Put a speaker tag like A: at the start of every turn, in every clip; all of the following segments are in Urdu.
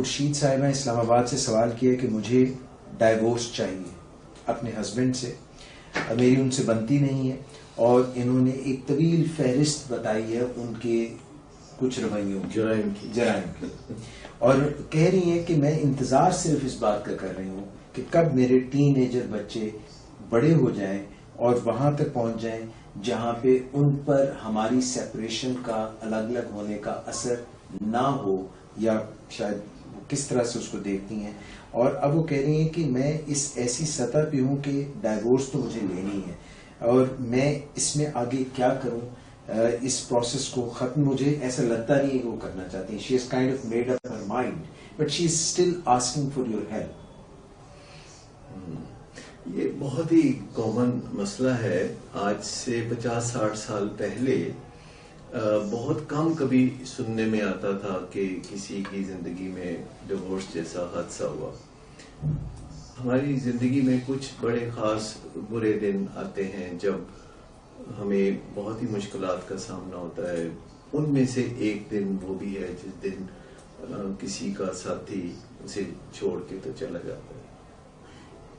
A: خورشید صاحبہ اسلام آباد سے سوال کیا کہ مجھے ڈائیورس چاہیے اپنے ہسبینڈ سے، میری ان سے بنتی نہیں ہے، اور انہوں نے ایک طویل فہرست بتائی ہے ان کے کچھ رویوں جرائم کی، اور کہہ رہی ہیں کہ میں انتظار صرف اس بات کا کر رہی ہوں کہ کب میرے ٹین ایجر بچے بڑے ہو جائیں اور وہاں تک پہنچ جائیں جہاں پہ ان پر ہماری سیپریشن کا، الگ الگ ہونے کا اثر نہ ہو، یا شاید کس طرح سے اس کو دیکھتی ہیں. اور اب وہ کہہ رہی ہیں کہ میں اس ایسی سطح پہ ہوں کہ ڈائیورس تو مجھے لینی ہے، اور میں اس میں آگے کیا کروں، اس پروسیس کو ختم. مجھے ایسا لگتا نہیں ہے کہ وہ کرنا چاہتی ہیں. She has kind of made up her mind but she is still asking for your help.
B: یہ بہت ہی کامن مسئلہ ہے. آج سے 50-60 سال پہلے بہت کم کبھی سننے میں آتا تھا کہ کسی کی زندگی میں ڈیورس جیسا حادثہ ہوا. ہماری زندگی میں کچھ بڑے خاص برے دن آتے ہیں جب ہمیں بہت ہی مشکلات کا سامنا ہوتا ہے. ان میں سے ایک دن وہ بھی ہے جس دن کسی کا ساتھی اسے چھوڑ کے تو چلا جاتا ہے.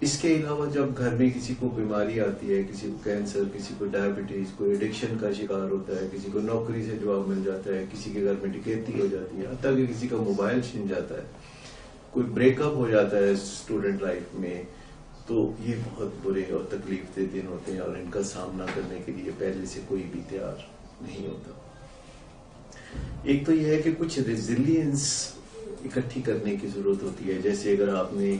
B: اس کے علاوہ جب گھر میں کسی کو بیماری آتی ہے، کسی کو کینسر، کسی کو ڈائبٹیز، کوئی ایڈکشن کا شکار ہوتا ہے، کسی کو نوکری سے جواب مل جاتا ہے، کسی کے گھر میں ڈکیتی ہو جاتی ہے، حتیٰ کہ کسی کا موبائل چھن جاتا ہے، کوئی بریک اپ ہو جاتا ہے اسٹوڈنٹ لائف میں، تو یہ بہت برے اور تکلیف دہ دن ہوتے ہیں اور ان کا سامنا کرنے کے لیے پہلے سے کوئی بھی تیار نہیں ہوتا. ایک تو یہ ہے کہ کچھ ریزیلینس اکٹھی کرنے کی ضرورت ہوتی ہے. جیسے اگر آپ نے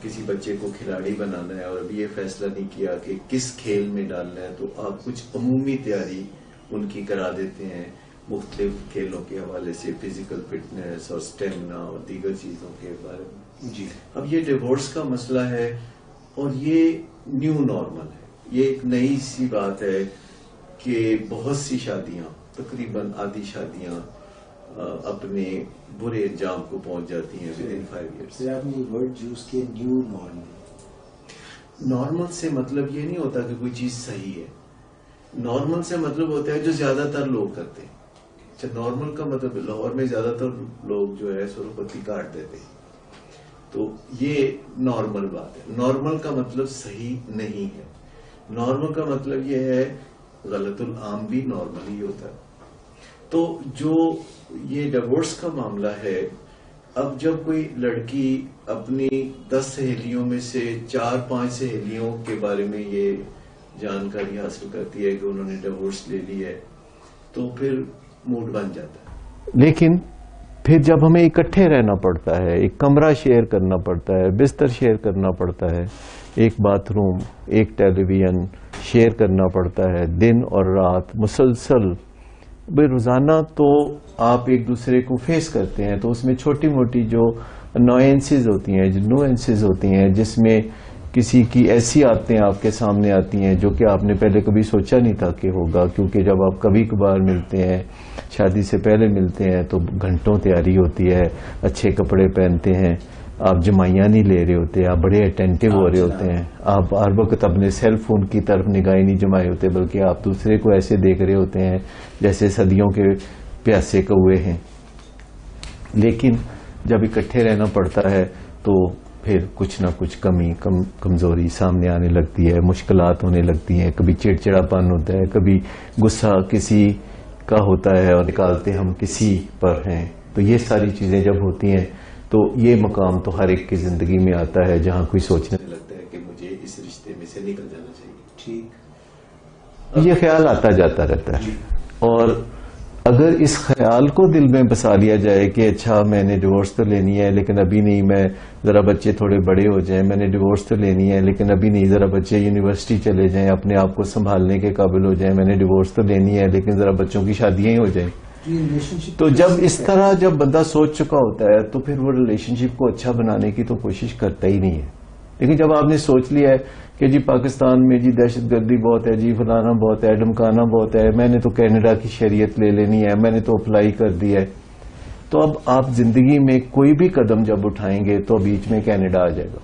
B: کسی بچے کو کھلاڑی بنانا ہے اور ابھی یہ فیصلہ نہیں کیا کہ کس کھیل میں ڈالنا ہے، تو آپ کچھ عمومی تیاری ان کی کرا دیتے ہیں مختلف کھیلوں کے حوالے سے، فزیکل فٹنس اور اسٹیمنا اور دیگر چیزوں کے بارے میں.
A: جی.
B: اب یہ ڈیورس کا مسئلہ ہے اور یہ نیو نارمل ہے. یہ ایک نئی سی بات ہے کہ بہت سی شادیاں، تقریباً آدھی شادیاں اپنے برے انجام کو پہنچ جاتی ہیں within 5 years.
A: آپ نے یہ ورڈ یوز کیا نیو نارمل.
B: نارمل سے مطلب یہ نہیں ہوتا کہ کوئی چیز صحیح ہے. نارمل سے مطلب ہوتا ہے جو زیادہ تر لوگ کرتے ہیں. اچھا، نارمل کا مطلب لاہور میں زیادہ تر لوگ جو ہے سروپتی کاٹ دیتے ہیں، تو یہ نارمل بات ہے. نارمل کا مطلب صحیح نہیں ہے. نارمل کا مطلب یہ ہے غلط العام بھی نارمل ہی ہوتا ہے. تو جو یہ ڈیورس کا معاملہ ہے، اب جب کوئی لڑکی اپنی 10 سہیلیوں میں سے 4-5 سہیلیوں کے بارے میں یہ جانکاری حاصل کرتی ہے کہ انہوں نے ڈیورس لے لی ہے، تو پھر موڈ بن جاتا ہے.
C: لیکن پھر جب ہمیں اکٹھے رہنا پڑتا ہے، ایک کمرہ شیئر کرنا پڑتا ہے، بستر شیئر کرنا پڑتا ہے، ایک باتھ روم، ایک ٹیلی ویژن شیئر کرنا پڑتا ہے، دن اور رات مسلسل روزانہ، تو آپ ایک دوسرے کو فیس کرتے ہیں. تو اس میں چھوٹی موٹی جو انوائنسز ہوتی ہیں، جو نوئنسز ہوتی ہیں، جس میں کسی کی ایسی عادتیں آپ کے سامنے آتی ہیں جو کہ آپ نے پہلے کبھی سوچا نہیں تھا کہ ہوگا. کیونکہ جب آپ کبھی کبھار ملتے ہیں، شادی سے پہلے ملتے ہیں، تو گھنٹوں تیاری ہوتی ہے، اچھے کپڑے پہنتے ہیں، آپ جمائیاں نہیں لے رہے ہوتے، آپ بڑے اٹینٹیو ہو رہے ہوتے ہیں، آپ ہر وقت اپنے سیل فون کی طرف نگاہیں نہیں جمائے ہوتے، بلکہ آپ دوسرے کو ایسے دیکھ رہے ہوتے ہیں جیسے صدیوں کے پیاسے کوے ہیں. لیکن جب اکٹھے رہنا پڑتا ہے تو پھر کچھ نہ کچھ کمی کمزوری سامنے آنے لگتی ہے، مشکلات ہونے لگتی ہیں. کبھی چڑچڑاپن ہوتا ہے، کبھی غصہ کسی کا ہوتا ہے اور نکالتے ہم کسی پر ہیں. تو یہ ساری چیزیں جب ہوتی ہیں تو یہ مقام تو ہر ایک کی زندگی میں آتا ہے جہاں کوئی سوچنے
B: لگتا ہے کہ مجھے اس رشتے میں سے نکل جانا چاہیے.
A: ٹھیک،
C: یہ خیال آتا جاتا رہتا ہے. اور اگر اس خیال کو دل میں بسا لیا جائے کہ اچھا میں نے ڈیورس تو لینی ہے لیکن ابھی نہیں، میں ذرا بچے تھوڑے بڑے ہو جائیں، میں نے ڈیورس تو لینی ہے لیکن ابھی نہیں، ذرا بچے یونیورسٹی چلے جائیں، اپنے آپ کو سنبھالنے کے قابل ہو جائیں، میں نے ڈیورس تو لینی ہے لیکن ذرا بچوں کی شادیاں ہی ہو جائیں. تو جب اس طرح جب بندہ سوچ چکا ہوتا ہے تو پھر وہ ریلیشن شپ کو اچھا بنانے کی تو کوشش کرتا ہی نہیں ہے. لیکن جب آپ نے سوچ لیا ہے کہ جی پاکستان میں جی دہشت گردی بہت ہے، جی فلانا بہت ہے، ڈمکانا بہت ہے، میں نے تو کینیڈا کی شریعت لے لینی ہے، میں نے تو اپلائی کر دی ہے، تو اب آپ زندگی میں کوئی بھی قدم جب اٹھائیں گے تو بیچ میں کینیڈا آ جائے گا.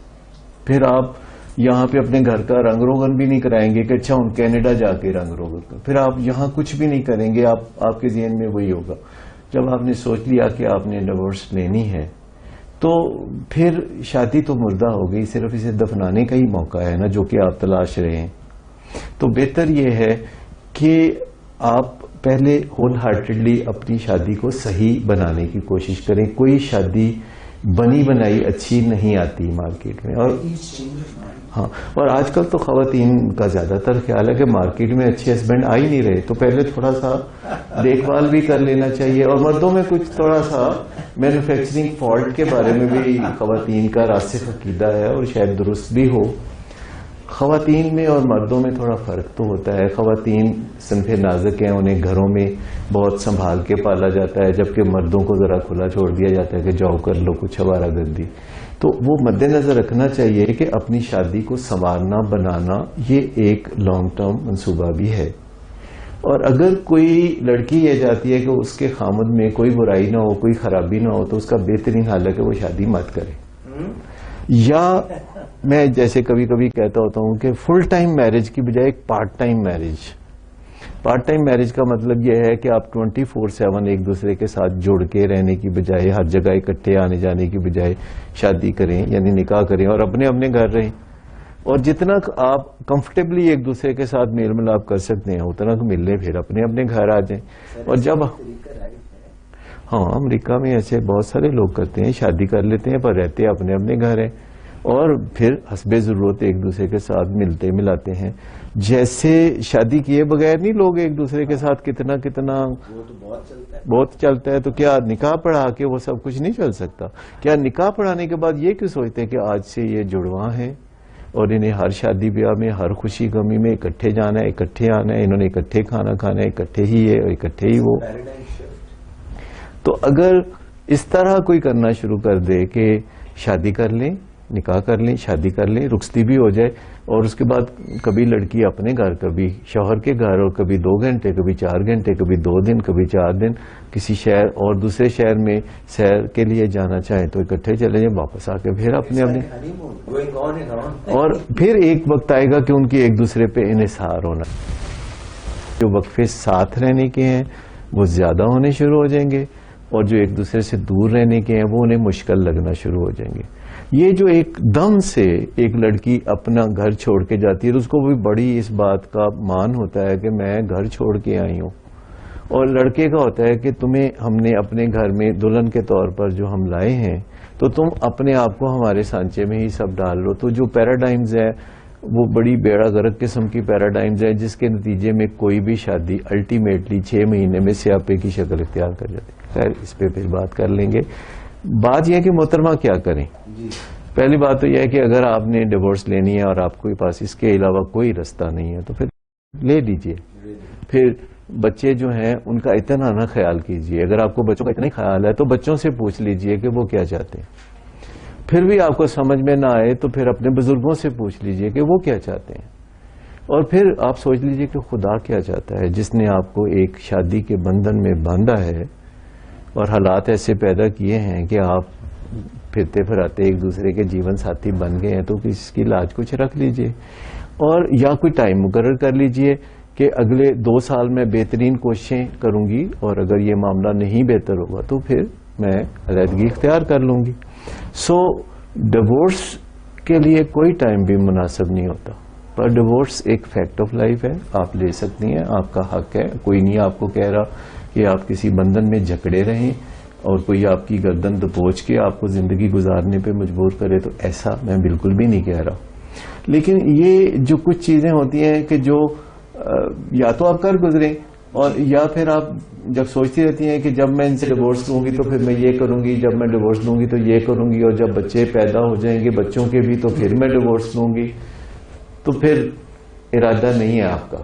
C: پھر آپ یہاں پہ اپنے گھر کا رنگ روغن بھی نہیں کرائیں گے کہ اچھا ان کینیڈا جا کے رنگ روغن کا، پھر آپ یہاں کچھ بھی نہیں کریں گے. آپ کے ذہن میں وہی ہوگا. جب آپ نے سوچ لیا کہ آپ نے ڈیورس لینی ہے تو پھر شادی تو مردہ ہو گئی، صرف اسے دفنانے کا ہی موقع ہے نا جو کہ آپ تلاش رہے ہیں. تو بہتر یہ ہے کہ آپ پہلے ہول ہارٹیڈلی اپنی شادی کو صحیح بنانے کی کوشش کریں. کوئی شادی بنی بنائی اچھی نہیں آتی مارکیٹ میں. اور آج کل تو خواتین کا زیادہ تر خیال ہے کہ مارکیٹ میں اچھے ہسبینڈ آ ہی نہیں رہے، تو پہلے تھوڑا سا دیکھ بھال بھی کر لینا چاہیے. اور مردوں میں کچھ تھوڑا سا مینوفیکچرنگ فالٹ کے بارے میں بھی خواتین کا راسخ عقیدہ ہے، اور شاید درست بھی ہو. خواتین میں اور مردوں میں تھوڑا فرق تو ہوتا ہے. خواتین صنف نازک ہیں، انہیں گھروں میں بہت سنبھال کے پالا جاتا ہے، جبکہ مردوں کو ذرا کھلا چھوڑ دیا جاتا ہے کہ جاؤ کر لو کچھ آوارہ گردی. تو وہ مد نظر رکھنا چاہیے کہ اپنی شادی کو سنوارنا بنانا یہ ایک لانگ ٹرم منصوبہ بھی ہے. اور اگر کوئی لڑکی یہ چاہتی ہے کہ اس کے خامد میں کوئی برائی نہ ہو، کوئی خرابی نہ ہو، تو اس کا بہترین حل ہے کہ وہ شادی مت کرے. یا میں جیسے کبھی کبھی کہتا ہوتا ہوں کہ فل ٹائم میرج کی بجائے ایک part time marriage. Part time marriage کا مطلب یہ ہے کہ آپ 24/7 ایک دوسرے کے ساتھ جڑ کے رہنے کی بجائے، ہر جگہ اکٹھے آنے جانے کی بجائے شادی کریں، یعنی نکاح کریں اور اپنے اپنے گھر رہیں. اور جتنا آپ کمفرٹیبلی ایک دوسرے کے ساتھ میل ملاپ کر سکتے ہیں اتنا ملنے پھر اپنے اپنے گھر آ جائیں. اور جب امریکہ میں ایسے بہت سارے لوگ کرتے ہیں، شادی کر لیتے ہیں پر رہتے اپنے اپنے گھر ہیں، اور پھر حسب ضرورت ایک دوسرے کے ساتھ ملتے ملاتے ہیں. جیسے شادی کیے بغیر نہیں لوگ ایک دوسرے کے ساتھ کتنا بہت چلتا ہے. تو کیا نکاح پڑھا کے وہ سب کچھ نہیں چل سکتا؟ کیا نکاح پڑھانے کے بعد یہ کیوں سوچتے ہیں کہ آج سے یہ جڑواں ہیں اور انہیں ہر شادی بیاہ میں، ہر خوشی غمی میں اکٹھے جانا ہے، اکٹھے آنا ہے، انہوں نے اکٹھے کھانا کھانا ہے، اکٹھے ہی یہ اور اکٹھے ہی وہ. تو اگر اس طرح کوئی کرنا شروع کر دے کہ شادی کر لیں، نکاح کر لیں، شادی کر لیں، رخصتی بھی ہو جائے، اور اس کے بعد کبھی لڑکی اپنے گھر، کبھی شوہر کے گھر، اور کبھی 2 گھنٹے، کبھی 4 گھنٹے، کبھی 2 دن، کبھی 4 دن کسی شہر اور دوسرے شہر میں سیر کے لیے جانا چاہیں تو اکٹھے چلے جائیں، واپس آ کے پھر اپنے اور پھر ایک وقت آئے گا کہ ان کی ایک دوسرے پہ انحصار ہونا. جو وقفے ساتھ رہنے کے ہیں وہ زیادہ ہونے شروع ہو جائیں گے، اور جو ایک دوسرے سے دور رہنے کے ہیں وہ انہیں مشکل لگنا شروع ہو جائیں گے. یہ جو ایک دم سے ایک لڑکی اپنا گھر چھوڑ کے جاتی ہے تو اس کو بھی بڑی اس بات کا مان ہوتا ہے کہ میں گھر چھوڑ کے آئی ہوں، اور لڑکے کا ہوتا ہے کہ تمہیں ہم نے اپنے گھر میں دلہن کے طور پر جو ہم لائے ہیں تو تم اپنے آپ کو ہمارے سانچے میں ہی سب ڈال لو. تو جو پیراڈائمز ہے وہ بڑی بیڑا گرک قسم کی پیراڈائمز ہے، جس کے نتیجے میں کوئی بھی شادی الٹیمیٹلی 6 مہینے میں سیاپے کی شکل اختیار کر جاتی ہے. خیر اس پہ پھر بات کر لیں گے. بات یہ ہے کہ محترمہ کیا کریں. پہلی بات تو یہ ہے کہ اگر آپ نے ڈیورس لینی ہے اور آپ کے پاس اس کے علاوہ کوئی رستہ نہیں ہے تو پھر لے لیجئے. پھر بچے جو ہیں ان کا اتنا نہ خیال کیجئے. اگر آپ کو بچوں کا اتنا ہی خیال ہے تو بچوں سے پوچھ لیجئے کہ وہ کیا چاہتے ہیں. پھر بھی آپ کو سمجھ میں نہ آئے تو پھر اپنے بزرگوں سے پوچھ لیجئے کہ وہ کیا چاہتے ہیں. اور پھر آپ سوچ لیجئے کہ خدا کیا چاہتا ہے جس نے آپ کو ایک شادی کے بندھن میں باندھا ہے اور حالات ایسے پیدا کیے ہیں کہ آپ پھرتے پھراتے ایک دوسرے کے جیون ساتھی بن گئے ہیں. تو اس کی لاج کچھ رکھ لیجئے، اور یا کوئی ٹائم مقرر کر لیجئے کہ اگلے 2 سال میں بہترین کوششیں کروں گی، اور اگر یہ معاملہ نہیں بہتر ہوگا تو پھر میں علیحدگی اختیار کر لوں گی. ڈیورس کے لیے کوئی ٹائم بھی مناسب نہیں ہوتا، پر ڈیورس ایک فیکٹ آف لائف ہے. آپ لے سکتی ہیں، آپ کا حق ہے. کوئی نہیں آپ کو کہہ رہا کہ آپ کسی بندھن میں جکڑے رہیں اور کوئی آپ کی گردن دبوچ کے آپ کو زندگی گزارنے پہ مجبور کرے، تو ایسا میں بالکل بھی نہیں کہہ رہا. لیکن یہ جو کچھ چیزیں ہوتی ہیں کہ جو یا تو آپ کر گزریں، اور یا پھر آپ جب سوچتی رہتی ہیں کہ جب میں ان سے ڈیورس لوں گی تو پھر میں یہ کروں گی، جب میں ڈیورس لوں گی تو یہ کروں گی، اور جب بچے پیدا ہو جائیں گے بچوں کے بھی تو پھر میں ڈیورس لوں گی. تو پھر ارادہ نہیں ہے آپ کا.